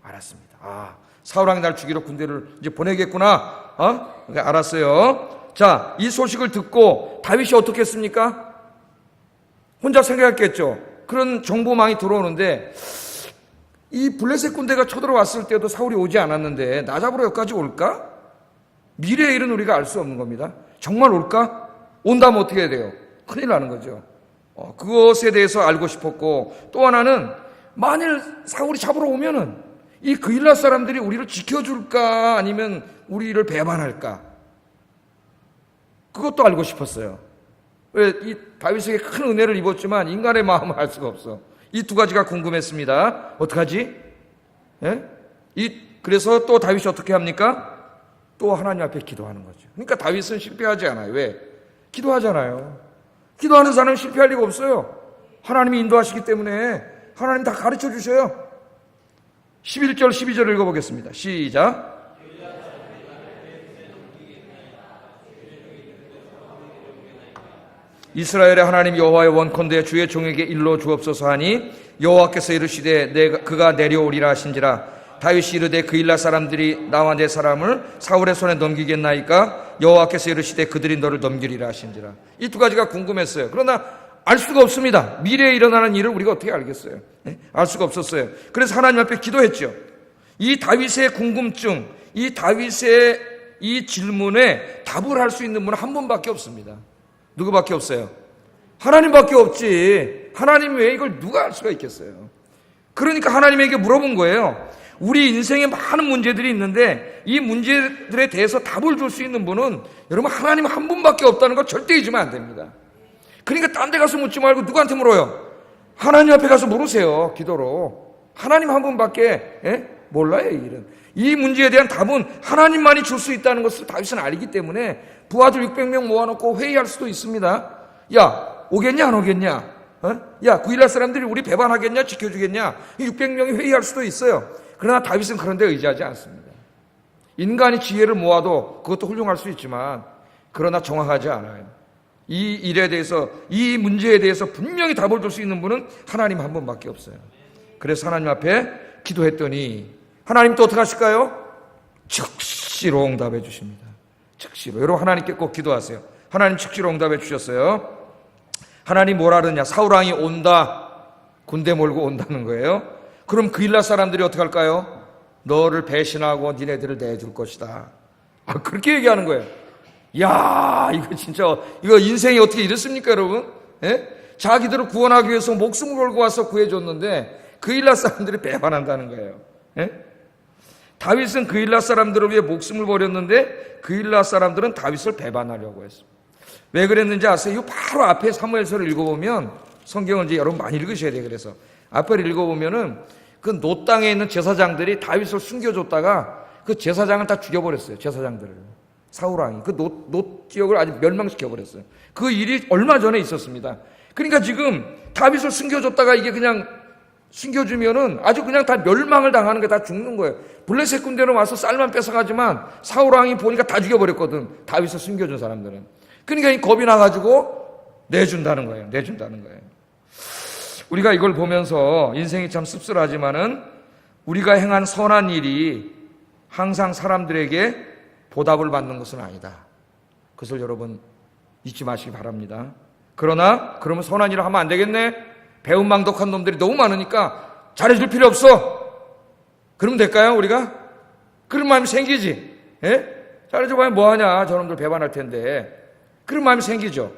알았습니다. 사울 왕이 날 죽이러 군대를 이제 보내겠구나. 알았어요. 자, 이 소식을 듣고 다윗이 어떻게 했습니까? 혼자 생각했겠죠. 그런 정보망이 들어오는데 이 블레셋 군대가 쳐들어왔을 때도 사울이 오지 않았는데 나 잡으러 여기까지 올까? 미래의 일은 우리가 알 수 없는 겁니다. 정말 올까? 온다면 어떻게 해야 돼요? 큰일 나는 거죠. 그것에 대해서 알고 싶었고, 또 하나는 만일 사울이 잡으러 오면은 이 그일라 사람들이 우리를 지켜줄까 아니면 우리를 배반할까? 그것도 알고 싶었어요. 왜 이 다윗에게 큰 은혜를 입었지만 인간의 마음을 알 수가 없어. 이 두 가지가 궁금했습니다. 어떡하지? 예? 그래서 또 다윗이 어떻게 합니까? 또 하나님 앞에 기도하는 거죠. 그러니까 다윗은 실패하지 않아요. 왜? 기도하잖아요. 기도하는 사람은 실패할 리가 없어요. 하나님이 인도하시기 때문에 하나님 다 가르쳐 주셔요. 11절 12절 읽어보겠습니다. 시작. 이스라엘의 하나님 여호와의 원컨대 주의 종에게 일러 주옵소서 하니 여호와께서 이르시되 그가 내려오리라 하신지라. 다윗이 이르되 그일라 사람들이 나와 내 사람을 사울의 손에 넘기겠나이까? 여호와께서 이르시되 그들이 너를 넘기리라 하신지라. 이 두 가지가 궁금했어요. 그러나 알 수가 없습니다. 미래에 일어나는 일을 우리가 어떻게 알겠어요? 알 수가 없었어요. 그래서 하나님 앞에 기도했죠. 이 다윗의 궁금증, 이 다윗의 이 질문에 답을 할 수 있는 분은 한 분밖에 없습니다. 누구밖에 없어요? 하나님밖에 없지. 하나님 외에 이걸 누가 알 수가 있겠어요? 그러니까 하나님에게 물어본 거예요. 우리 인생에 많은 문제들이 있는데 이 문제들에 대해서 답을 줄 수 있는 분은 여러분 하나님 한 분밖에 없다는 걸 절대 잊으면 안 됩니다. 그러니까 딴 데 가서 묻지 말고 누구한테 물어요? 하나님 앞에 가서 물으세요. 기도로. 하나님 한 분밖에 몰라요. 이 일은. 이 문제에 대한 답은 하나님만이 줄 수 있다는 것을 다윗은 알기 때문에 부하들 600명 모아놓고 회의할 수도 있습니다. 야, 오겠냐 안 오겠냐? 야, 그일라 사람들이 우리 배반하겠냐 지켜주겠냐? 600명이 회의할 수도 있어요. 그러나 다윗은 그런 데 의지하지 않습니다. 인간이 지혜를 모아도 그것도 훌륭할 수 있지만 그러나 정확하지 않아요. 이 일에 대해서, 이 문제에 대해서 분명히 답을 줄 수 있는 분은 하나님 한 분밖에 없어요. 그래서 하나님 앞에 기도했더니 하나님 또 어떻게 하실까요? 즉시로 응답해 주십니다. 즉시로. 여러분 하나님께 꼭 기도하세요. 하나님 즉시로 응답해 주셨어요. 하나님 뭐라 그러냐? 사울왕이 온다. 군대 몰고 온다는 거예요. 그럼 그일라 사람들이 어떻게 할까요? 너를 배신하고 니네들을 내줄 것이다. 그렇게 얘기하는 거예요. 야, 이거 진짜, 이거 인생이 어떻게 이렇습니까, 여러분? 자기들을 구원하기 위해서 목숨을 걸고 와서 구해줬는데 그일라 사람들이 배반한다는 거예요. 다윗은 그일라 사람들을 위해 목숨을 버렸는데 그일라 사람들은 다윗을 배반하려고 했습니다. 왜 그랬는지 아세요? 이 바로 앞에 사무엘서를 읽어보면, 성경을 이제 여러분 많이 읽으셔야 돼요. 그래서 앞을 읽어보면은 그 노 땅에 있는 제사장들이 다윗을 숨겨줬다가 그 제사장을 다 죽여버렸어요. 제사장들을. 사울왕이 그 노 지역을 아주 멸망시켜버렸어요. 그 일이 얼마 전에 있었습니다. 그러니까 지금 다윗을 숨겨줬다가 이게 그냥 숨겨주면은 아주 그냥 다 멸망을 당하는 게 다 죽는 거예요. 블레셋 군대는 와서 쌀만 뺏어가지만 사울왕이 보니까 다 죽여버렸거든. 다윗을 숨겨준 사람들은. 그러니까 이 겁이 나가지고 내준다는 거예요. 우리가 이걸 보면서 인생이 참 씁쓸하지만은 우리가 행한 선한 일이 항상 사람들에게 보답을 받는 것은 아니다. 그것을 여러분 잊지 마시기 바랍니다. 그러나 그러면 선한 일을 하면 안 되겠네. 배은망덕한 놈들이 너무 많으니까 잘해줄 필요 없어. 그러면 될까요, 우리가? 그런 마음이 생기지. 잘해줘봐야 뭐하냐, 저놈들 배반할 텐데. 그런 마음이 생기죠.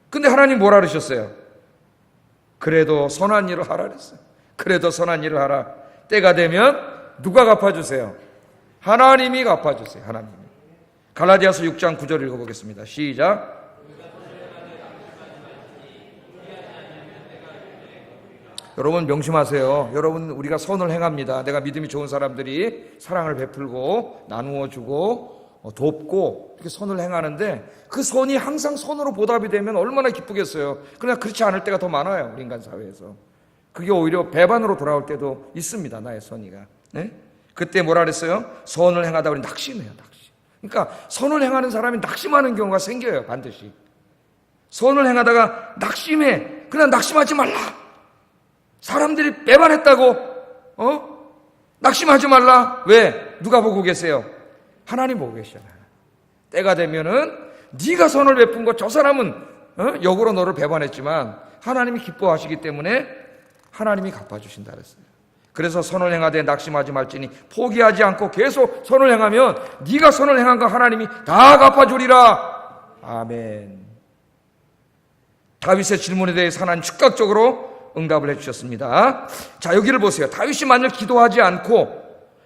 근데 하나님 뭐라 그러셨어요? 그래도 선한 일을 하라 그랬어요. 그래도 선한 일을 하라. 때가 되면 누가 갚아주세요? 하나님이 갚아주세요. 하나님이. 갈라디아서 6장 9절 읽어보겠습니다. 시작. 여러분 명심하세요. 여러분 우리가 선을 행합니다. 내가 믿음이 좋은 사람들이 사랑을 베풀고 나누어 주고 돕고 이렇게 선을 행하는데 그 선이 항상 선으로 보답이 되면 얼마나 기쁘겠어요. 그러나 그렇지 않을 때가 더 많아요. 우리 인간 사회에서. 그게 오히려 배반으로 돌아올 때도 있습니다. 나의 선의가. 네? 그때 뭐라 그랬어요? 선을 행하다 보니 낙심해요. 낙심. 그러니까 선을 행하는 사람이 낙심하는 경우가 생겨요. 반드시. 선을 행하다가 낙심해. 그냥 낙심하지 말라. 사람들이 배반했다고 낙심하지 말라. 왜? 누가 보고 계세요? 하나님 보고 계시잖아요. 때가 되면은 네가 선을 베푼 거 저 사람은 역으로 너를 배반했지만 하나님이 기뻐하시기 때문에 하나님이 갚아주신다 그랬어요. 그래서 선을 행하되 낙심하지 말지니 포기하지 않고 계속 선을 행하면 네가 선을 행한 거 하나님이 다 갚아주리라. 아멘. 다윗의 질문에 대해서 하나님 즉각적으로 응답을 해주셨습니다. 자, 여기를 보세요. 다윗이 만약 기도하지 않고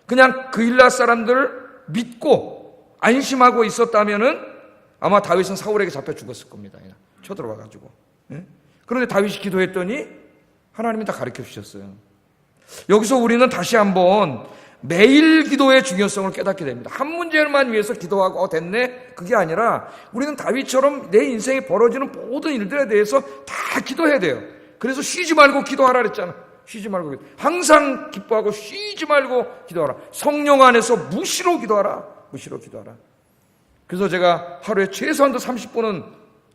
그냥 그일라 사람들을 믿고 안심하고 있었다면은 아마 다윗은 사울에게 잡혀 죽었을 겁니다. 쳐들어와가지고. 그런데 다윗이 기도했더니 하나님이 다 가르쳐 주셨어요. 여기서 우리는 다시 한번 매일 기도의 중요성을 깨닫게 됩니다. 한 문제만 위해서 기도하고 됐네? 그게 아니라 우리는 다윗처럼 내 인생에 벌어지는 모든 일들에 대해서 다 기도해야 돼요. 그래서 쉬지 말고 기도하라 그랬잖아. 쉬지 말고 항상 기뻐하고 쉬지 말고 기도하라. 성령 안에서 무시로 기도하라. 무시로 기도하라. 그래서 제가 하루에 최소한도 30분은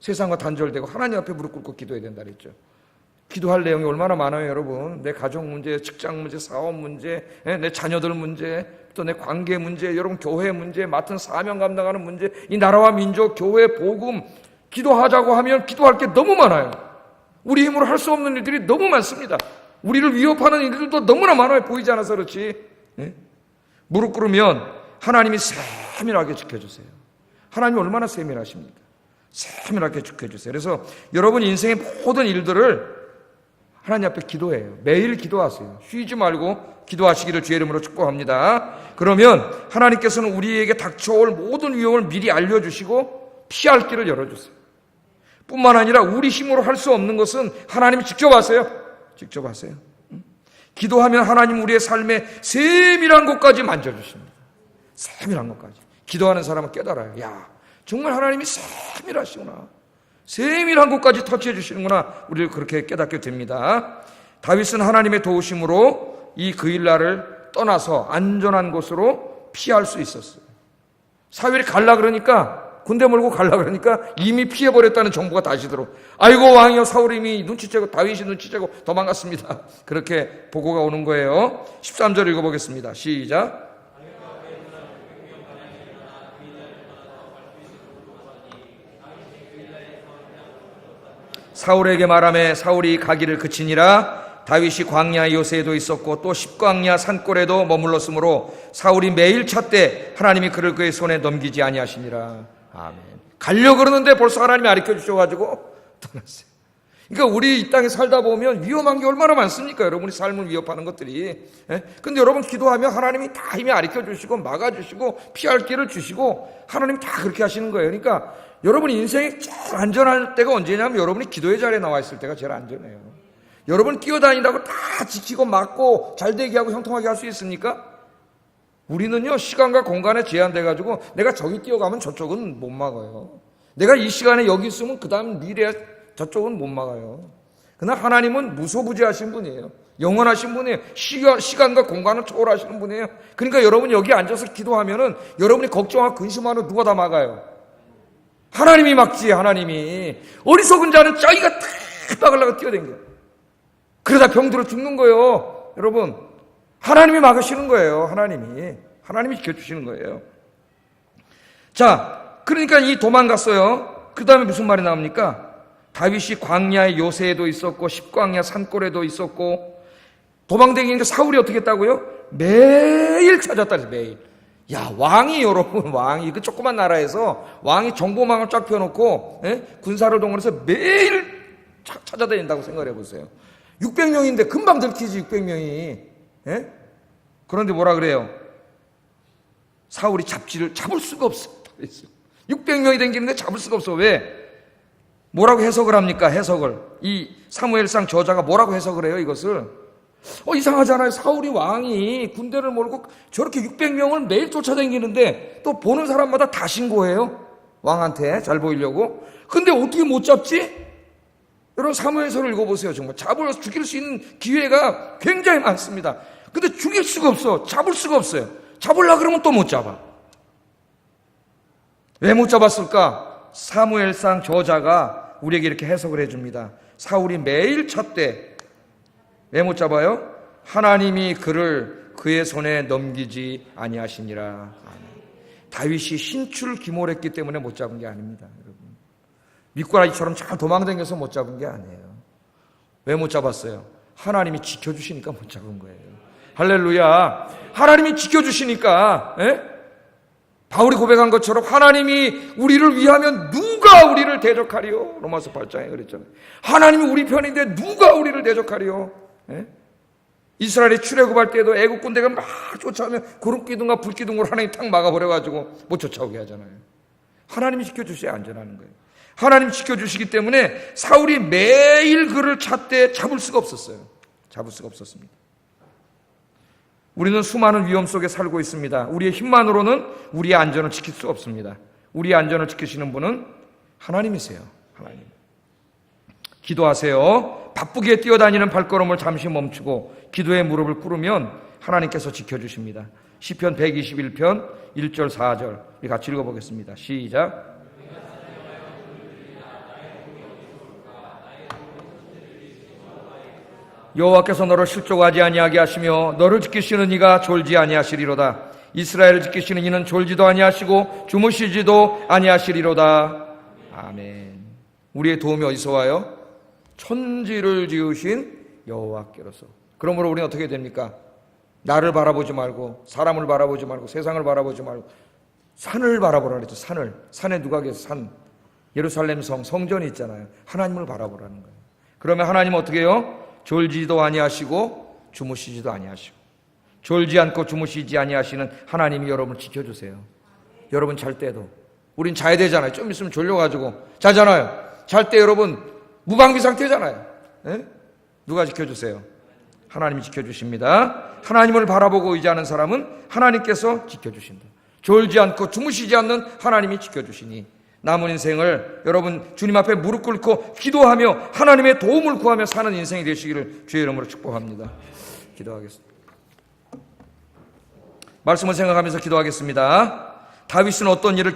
세상과 단절되고 하나님 앞에 무릎 꿇고 기도해야 된다 그랬죠. 기도할 내용이 얼마나 많아요, 여러분. 내 가정 문제, 직장 문제, 사업 문제, 내 자녀들 문제, 또 내 관계 문제, 여러분 교회 문제, 맡은 사명 감당하는 문제, 이 나라와 민족, 교회, 복음, 기도하자고 하면 기도할 게 너무 많아요. 우리 힘으로 할 수 없는 일들이 너무 많습니다. 우리를 위협하는 일들도 너무나 많아요. 보이지 않아서 그렇지. 무릎 꿇으면 하나님이 세밀하게 지켜주세요. 하나님이 얼마나 세밀하십니까? 세밀하게 지켜주세요. 그래서 여러분 인생의 모든 일들을 하나님 앞에 기도해요. 매일 기도하세요. 쉬지 말고 기도하시기를 주의 이름으로 축복합니다. 그러면 하나님께서는 우리에게 닥쳐올 모든 위험을 미리 알려주시고 피할 길을 열어주세요. 뿐만 아니라 우리 힘으로 할 수 없는 것은 하나님이 직접 하세요. 직접 하세요. 기도하면 하나님 우리의 삶의 세밀한 곳까지 만져주십니다. 세밀한 것까지. 기도하는 사람은 깨달아요. 야, 정말 하나님이 세밀하시구나. 세밀한 곳까지 터치해 주시는구나. 우리를 그렇게 깨닫게 됩니다. 다윗은 하나님의 도우심으로 이 그일라를 떠나서 안전한 곳으로 피할 수 있었어요. 사울이 갈라 그러니까, 군대 몰고 갈라 그러니까 이미 피해버렸다는 정보가 다시 들어. 아이고 왕이여, 사울이 이미 눈치채고 다윗이 눈치채고 도망갔습니다. 그렇게 보고가 오는 거예요. 13절 읽어보겠습니다. 시작. 사울에게 말하매 사울이 가기를 그치니라. 다윗이 광야 요새에도 있었고 또 십광야 산골에도 머물렀으므로 사울이 매일 찾되 하나님이 그를 그의 손에 넘기지 아니하시니라. 아멘. 가려고 그러는데 벌써 하나님이 가르쳐 주셔가지고 떠났어요. 그러니까 우리 이 땅에 살다 보면 위험한 게 얼마나 많습니까? 여러분이 삶을 위협하는 것들이. 근데 여러분 기도하면 하나님이 다 힘이 가르쳐 주시고 막아주시고 피할 길을 주시고 하나님이 다 그렇게 하시는 거예요. 그러니까 여러분 인생이 제일 안전할 때가 언제냐면 여러분이 기도의 자리에 나와 있을 때가 제일 안전해요. 여러분 뛰어다니다고 다 지키고 막고 잘되게 하고 형통하게 할 수 있습니까? 우리는요 시간과 공간에 제한돼가지고 내가 저기 뛰어가면 저쪽은 못 막아요. 내가 이 시간에 여기 있으면 그 다음 미래에 저쪽은 못 막아요. 그러나 하나님은 무소부지하신 분이에요. 영원하신 분이에요. 시간과 공간을 초월하시는 분이에요. 그러니까 여러분 여기 앉아서 기도하면은 여러분이 걱정하고 근심하는 누가 다 막아요? 하나님이 막지. 하나님이. 어리석은 자는 자기가 다 막으려고 뛰어댕겨. 그러다 병들어 죽는 거예요. 여러분 하나님이 막으시는 거예요. 하나님이 지켜주시는 거예요. 자, 그러니까 이 도망갔어요. 그 다음에 무슨 말이 나옵니까? 다윗이 광야의 요새에도 있었고 십광야 산골에도 있었고 도망다니니까 사울이 어떻게 했다고요? 매일 찾았다. 매일. 야, 왕이 여러분, 왕이 그 조그만 나라에서 왕이 정보망을 쫙 펴놓고 군사를 동원해서 매일 찾아다닌다고 생각해 보세요. 600명인데 금방 들키지 600명이. 그런데 뭐라 그래요? 사울이 잡을 수가 없어. 600명이 댕기는데 잡을 수가 없어. 왜? 뭐라고 해석을 합니까? 해석을. 이 사무엘상 저자가 뭐라고 해석을 해요? 이것을 이상하잖아요. 사울이 왕이 군대를 몰고 저렇게 600명을 매일 쫓아다니는데 또 보는 사람마다 다 신고해요. 왕한테 잘 보이려고. 근데 어떻게 못 잡지? 여러분 사무엘서를 읽어보세요. 정말 죽일 수 있는 기회가 굉장히 많습니다. 근데 죽일 수가 없어. 잡을 수가 없어요. 잡으려고 그러면 또 못 잡아. 왜 못 잡았을까? 사무엘상 저자가 우리에게 이렇게 해석을 해줍니다. 사울이 매일 쳤대. 왜 못 잡아요? 하나님이 그를 그의 손에 넘기지 아니하시니라. 다윗이 신출기몰했기 때문에 못 잡은 게 아닙니다. 여러분. 미꾸라지처럼 잘 도망다녀서 못 잡은 게 아니에요. 왜 못 잡았어요? 하나님이 지켜주시니까 못 잡은 거예요. 할렐루야. 하나님이 지켜주시니까, 바울이 고백한 것처럼 하나님이 우리를 위하면 누가 우리를 대적하리요? 로마서 8장에 그랬잖아요. 하나님이 우리 편인데 누가 우리를 대적하리요? 이스라엘이 출애굽할 때도 애국 군대가 막 쫓아오면 구름기둥과 불기둥으로 하나님이 탁 막아버려가지고 못 쫓아오게 하잖아요. 하나님이 지켜주셔야 안전하는 거예요. 하나님이 지켜주시기 때문에 사울이 매일 그를 찾되 잡을 수가 없었어요. 잡을 수가 없었습니다. 우리는 수많은 위험 속에 살고 있습니다. 우리의 힘만으로는 우리의 안전을 지킬 수 없습니다. 우리의 안전을 지키시는 분은 하나님이세요. 하나님. 기도하세요. 바쁘게 뛰어다니는 발걸음을 잠시 멈추고 기도의 무릎을 꿇으면 하나님께서 지켜주십니다. 시편 121편 1절 4절 우리 같이 읽어보겠습니다. 시작. 여호와께서 너를 실족하지 아니하게 하시며 너를 지키시는 이가 졸지 아니하시리로다. 이스라엘을 지키시는 이는 졸지도 아니하시고 주무시지도 아니하시리로다. 아멘. 우리의 도움이 어디서 와요? 천지를 지으신 여호와께로서. 그러므로 우리는 어떻게 됩니까? 나를 바라보지 말고 사람을 바라보지 말고 세상을 바라보지 말고 산을 바라보라 그랬죠. 산을. 산에 누가 계세요? 산. 예루살렘 성전이 있잖아요. 하나님을 바라보라는 거예요. 그러면 하나님은 어떻게 해요? 졸지도 아니하시고 주무시지도 아니하시고. 졸지 않고 주무시지 아니하시는 하나님이 여러분을 지켜주세요. 여러분 잘 때도. 우린 자야 되잖아요. 좀 있으면 졸려가지고 자잖아요. 잘 때 여러분 무방비 상태잖아요. 누가 지켜주세요? 하나님이 지켜주십니다. 하나님을 바라보고 의지하는 사람은 하나님께서 지켜주신다. 졸지 않고 주무시지 않는 하나님이 지켜주시니 남은 인생을 여러분 주님 앞에 무릎 꿇고 기도하며 하나님의 도움을 구하며 사는 인생이 되시기를 주의 이름으로 축복합니다. 기도하겠습니다. 말씀을 생각하면서 기도하겠습니다. 다윗은 어떤 일을